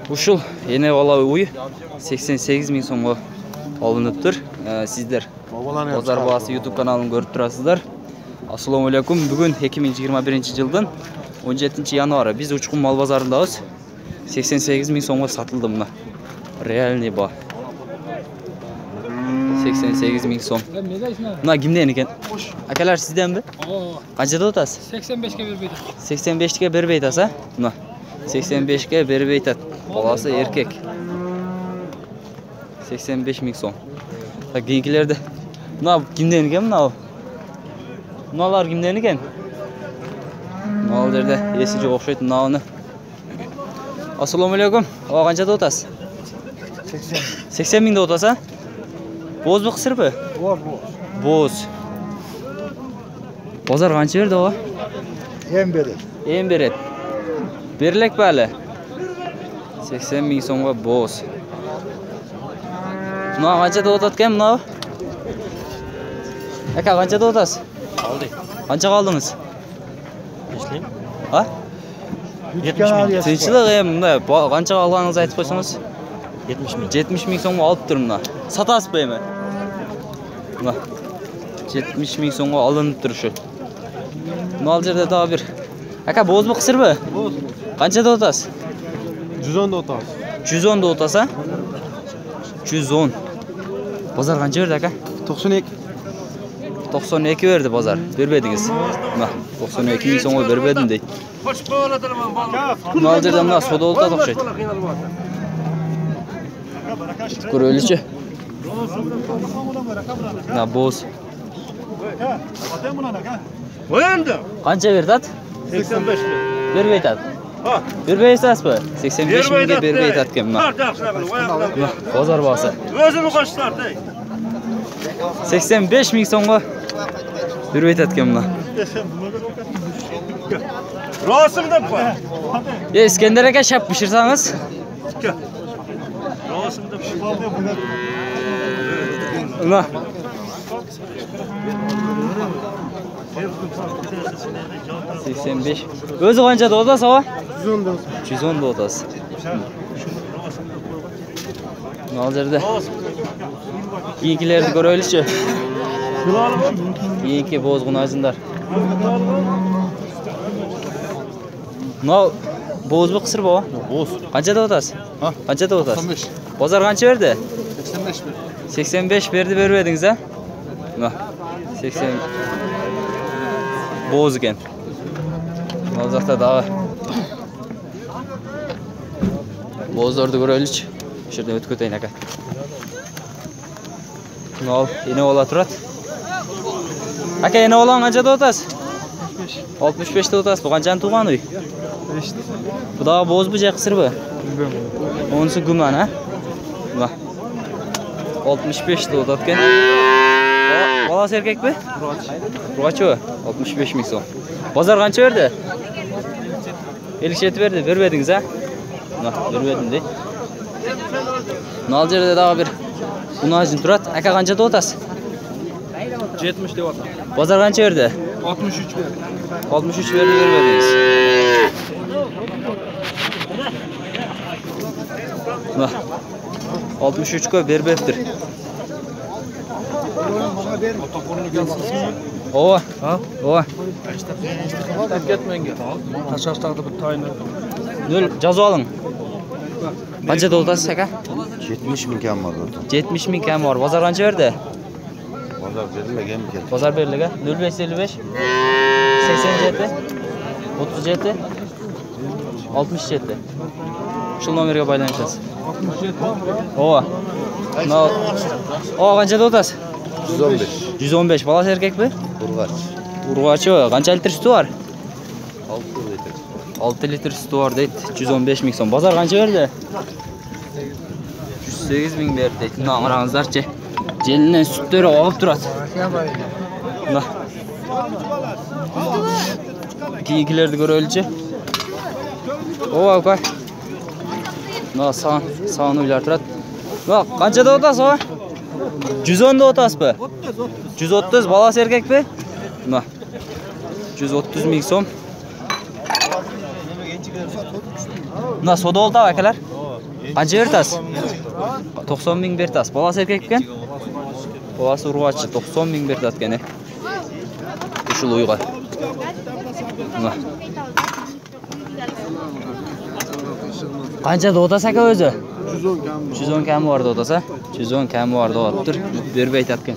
Ушул эне бала уй 88 миң сомго алыныптыр. Сиздер Базар Баасы YouTube каналын көрүп турасыздар. Ассаламу алейкум. Бүгүн 2021 жылдын 17 январы. Биз Учкун мал базарындабыз. 88 миң сомго сатылды мына. Реальный ба. 88 миң сом. Мына кимден экен? Акалар сизденби? Канчада отасыз? 85ке бербейт. 85ке бербейт аса? Мына 85ке бербейт ат. Баласы эркек. 85 миң сом. Кийинкилерди. Мына кимден экен мына? Мыналар кимден экен? Мына жерде эси жок окшойт мынаны. Ассаламу алейкум. Ага канчада отасыз? 80 миңде отаса? Боз бу кысырбы? Боз. Базар канча берди ага? Эм берет. Эм берет. Берлек бәлі. 80 миң сомға боз. Мына қаншада отат кен мынау? Әка қаншада отасыз? Алды. Қанша қалдыңыз? Нешлейін? А? 70 миң. Тыншылық мына қанша қалғаныңыз айтып қойсаңыз? 70 миң. 70 миң сомға алып тұр мына. Сатасыз ба еме? Мына 70 миң сомға алынып тұр şu. Мына ал жерде дағы бір. Әка боз бу кысырбы? Боз. Қаншада отасыз? 110'da otağız. 110'da otasa? 110. Bozar kança verdi aka? 92. 92 verdi bozar. Vermediniz. Mına 92 ming so'mga bermedim deydi. Mına жерде мына сода olta окшойт. Көрөлүчү. Мына боз. Канча берди ат? 85 ming. Бербейт ат. Бербейсиз бе? 85 миңге бербейт ат экен мына. Базар баасы. Өзүнү коштар dey. 85 миң сомго бербейт ат экен мына. Расım da var. İskender aka şap pişirseniz. Rasım da Mına. Özü kança da odası o? 110 da odası. Al жерде. Kiyinkilerdi görölüşü. Kiyinki bozgun ajınlar. Mına boz bu kısır bu? Boz. Kança da odası? Ha? Kança da odası? 95. Bozar kança verdi? 85 bir. 85 verdi vermediniz ha? Mına 80 boz eken. Al жақта дағы боздарды көреліш. Жерден өтіп кетейін ака. Ал ене ола тұрады. Ака ене олаң қаншада отасыз? 65-те отасыз. Бұған жан туған үй? Бұл дағы боз бұ жай қысыр бұ? Онысы күмән, а? 65-те отады кен. Баласы еркек бі? Ұрғачы бі? 65 миң сом. Базар қанша берді? 57 verdi, vermediniz ha? Vermedim dey. Al жерде дағы bir unajın turat. Aka kançada otası? 70 de otağız. Bozar kança verdi? 63 verdi. 63 verdi, vermediniz. 63'e berbeptir. Ova. Ha? Ova. Tak ketmen gel. Taşaştağda bir tayını. Nöl жазып алың. Kançada otası aka? 70 bin kem var orada. 70 ming kam var. Bozar kança verdi? Pazar verilme gem geldi. Bozar berliga 0555 87 37 67. Şu nomerga baylanışasiz. Ova. Ova kançada otası? 115. 115. Balası erkek mi? Urgaç. Urgaçı. Kança litr sütü var? 6 litre. 6 litr sütü var deydi. 115 ming so'm. Bozar kança verdi? 108 ming berdi deydi. Mına qarаңыздарчы. Jelinden sütleri alıp turadi. Mına. Kiyinkilerdi görölüçü. Ova aka. Mına sağın uylar turadi. Mına kançada otası o? 110'da otası mı? 130 balası erkek mi? Mına. 130 ming so'm. Mına soda oldu akalar? Qancha bertasiz? 90 ming bertasiz. Balasi erkek ekan? Balasi urg'ochi 90 ming bertatgan. Shu lo'yga. Mana. Qancha dodasi aka o'zi? 110 kam bor dodasi. 110 kam bor doddir. Berib aytatgan.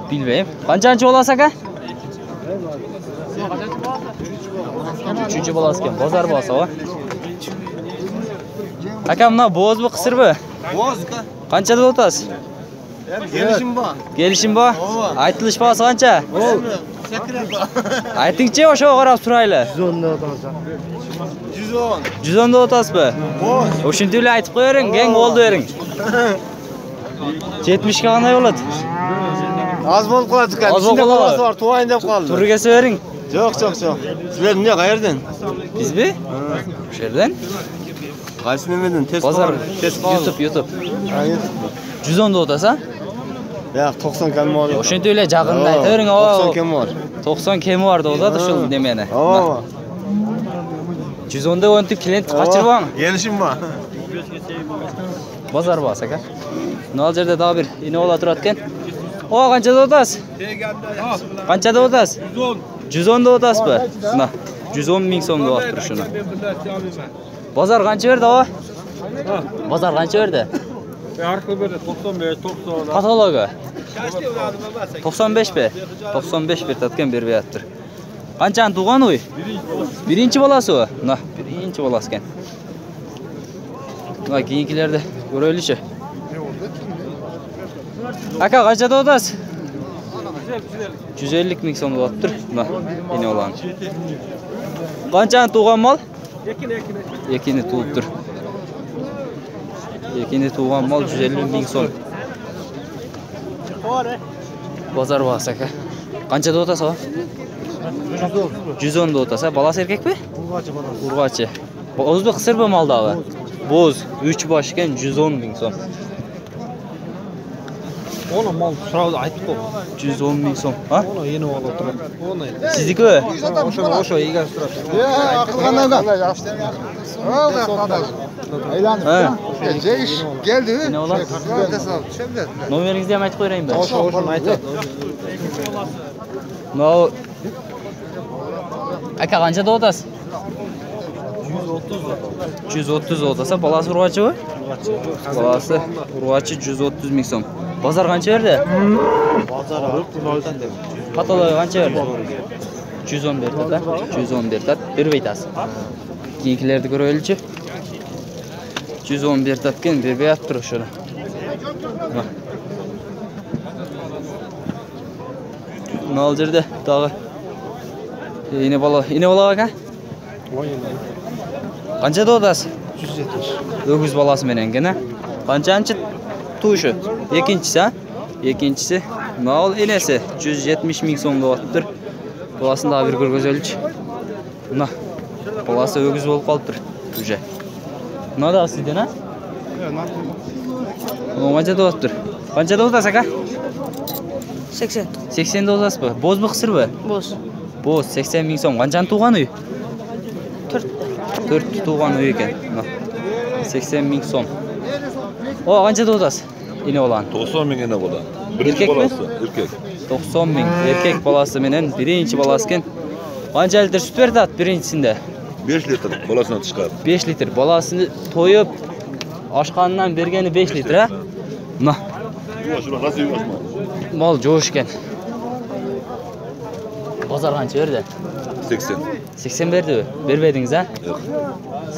Bilmayman. Qancha bolasi aka? 3-chi bolasi ekan. Bozor bolasi va. Aka, mana bo'zmi, qisirmi? Bo'z. Qanchada o'tasiz? Gelişim bor. Kelishim bor? Aytilish bahsi qancha? Aytingchi, o'sha qarab turayli. 110. 110 da o'tasizmi? Bo'z. O'shunday aytib qo'ying, gang oldi bering. 70 ga qanday bo'ladi? Az bo'lib qoladi ekan. Az bo'lib qoladi. Bolasi bor, tuvayin deb qoldi. Turiga severing. Yo'q. Sizlar ne qayerdan? Bizmi? O'sha yerdan. Qaysi nimadan? Bozor. Test YouTube. 110 da o'tasa? Yo'q, 90 kam bor. O'shunday jag'inda aytavering. 90 kam bor. 90 kemi bor o'tadi shu demani. 110 da o'ntib klient qochirib. Gelişim bor. Bozor bas aka. Noljerda daha bir ini ola turatgan. O qanchada o'tasiz? Qanchada o'tasiz? 110 da o'tasizmi? Mana 110 ming so'mga olib tur shuni. Bozor qancha berdi o? Bozor qancha berdi? Arka berdi 95, 90. Katalogi. 95 be. 95 bertatgan bermayaptir. Qanchani tug'an uy? Birinchi bolasi o. Mana birinchi bolasi ekan. Mana keyingilarda ko'raylikchi. Aka, qanchada o'tasiz? 150 ming so'm bo'ptir. Mana yine olan. Qanchani tug'an mol? Ekini tug'ibdir. Ekini tug'an mol 150 ming so'm. Bozor bahsi aka. Qanchada o'tasiz o? 110 da o'tasa, balasi erkakmi? Urg'ochi. O'zbek qisir bu moldagi. Bo'z 3 bosh ekan 110 ming so'm. Ona mal sırada aytib qo'y. 110 ming so'm. Ha? Ona yeni olib turadi. Ona. Sizniki? O'sha egasi turadi. Qanday yaxshi. Aylanib. Ha. Jeyish keldi. Ne ola? Nomeringizni ham aytib qo'yaymi? O'shani aytadi. No. Aka, qanchada o'tasiz? 130 o'tasa, balasi urg'ochimi? Balasi urg'ochi 130 ming so'm. Bozor qancha berdi? Bozor 400 deb. Patologiya qancha berdi? 110 berdi-da. 110 berdi. Berib aytasiz. Keyingilarni ko'raylikchi. 110 bertatgan, bermayapti shuni. Noljerda tog'i. Yine bola aka? Qanchada o'tasiz? 170. O'g'iz bolasi menengina. Qanchanchi tushi? Ikkinchisi, ha? Ikkinchisi mol enasi 170 ming so'mga o'tibdir. Bolasini da bir ko'rgazaylik. Mana bolasi o'g'iz bo'lib qolibdir. Uje. Nada sizdan, ha? Yo'q, qanchada o'tibdir? Qanchada o'tasiz aka? 80. 80 da o'tasizmi? Bo'zmi, qisirmi? Bo'z. Bo'z 80 ming so'm. Qanchani tug'an uy? 4 tug'an uy ekan. 80 ming so'm. O, qanchada o'tasiz? Ini olan. 90 ming ena bola. Erkek mi? Bolasi, erkek. 90 ming. Erkek bolasi menen birinchi bolasi ekan. Qancha litr sut beradi birinchisinde? 5 litr bolasini chiqardi. 5 litr. Bolasini to'yib oshqandan bergani 5 litr, ha? Ma. Shunaqasi yo'qmi? Mol jo'sh ekan. Bozor qancha berdi? 80. 80 berdi. Bermedingiz, ha? Yo'q.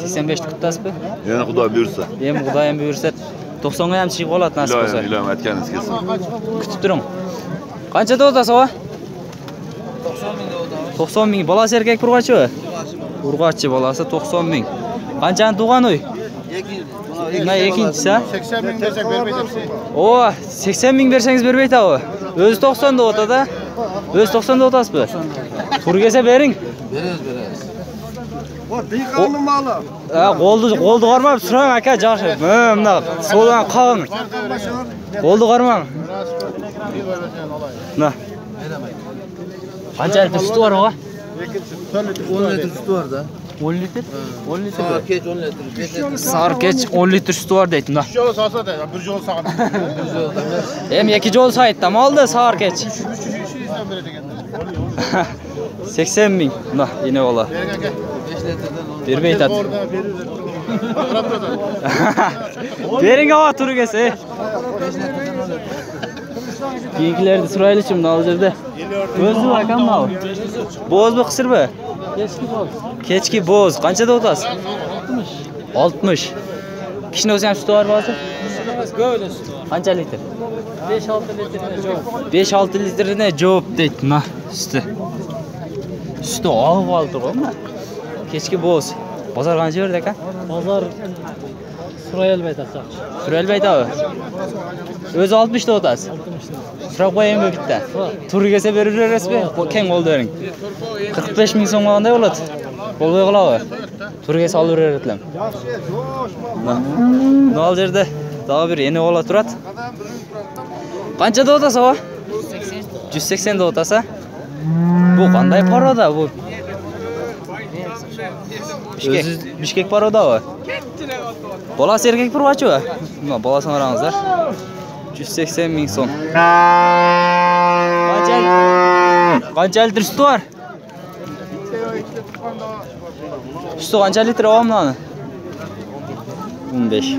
85 tuttasizmi? Yana Xudo buyursa. Hem Xudoyim buyursa 90 ga ham chiqib qoladi nasib bo'lsa. Ilohim aytganingiz kelsin. Kutib turing. Qanchada o'tasiz, o? 90 ming. Bolasi erkak urg'ochimi? Urg'ochi bolasi 90 ming. Qanchani tug'an uy? Mana ikkinchisi, ha? 80 ming bersak bermayapsiz. O, 80 ming bersangiz bermaydi o. O'zi 90 da o'tadi. O'zi 90 da o'tasizmi? Turgasa bering. Beramiz. Bu diqanning moli. Ha, qo'lni qarmab surang aka, jo'shib. Mana so'ldan qaving. Qo'lni qarmang. Mana. Qancha litr sut bor o? 10 litr sut bor da. 10 litr? 10 litr. Sağ geç 10 litre. Sarkeç 10 litr sütü var deydim da. Yol sağsa da bir yol sağa. Hem 2 yol sayıttam aldı Sarkeç. 80 bin. Bunda yine ola. 5 litreden 10. Bir beyt at. Orada verirler. Verin hava turu gelse. Keyinkilerdi sırayla şimdi alacağız. Gözlü bakan mı abi? Boz mu kısır mı? Keçki boz. Kança da otas? 60. Kişinin özgün sütü var bazı? Böyle sütü var. Kança litre? 5-6 litreden çok. 5-6 litrine cevap deydi. Na sütü. Sütü ağır aldı o mu? Keçki boz. Pazar kança verdik ha? Pazar Sırayel Bey'de satış. Sürel Beyt abi. Öz 60 da otas. Sıra koyayım mı bitti? Tur gelse verir resmi. Ken oldu verin. 45 bin son olanda yolladı. Oldu yolladı. Tur gelse alır veretlem. Ne al yerde? Daha bir yeni ola turat. Kança da otasa o? 180 da otasa. Bu kanday para da bu. Bişkek para da o. Bolası erkek bir başı var. Bolasını aranızlar. 180 bin son. Kança litre sütü var? Sütü kança litre var mı lan? 15.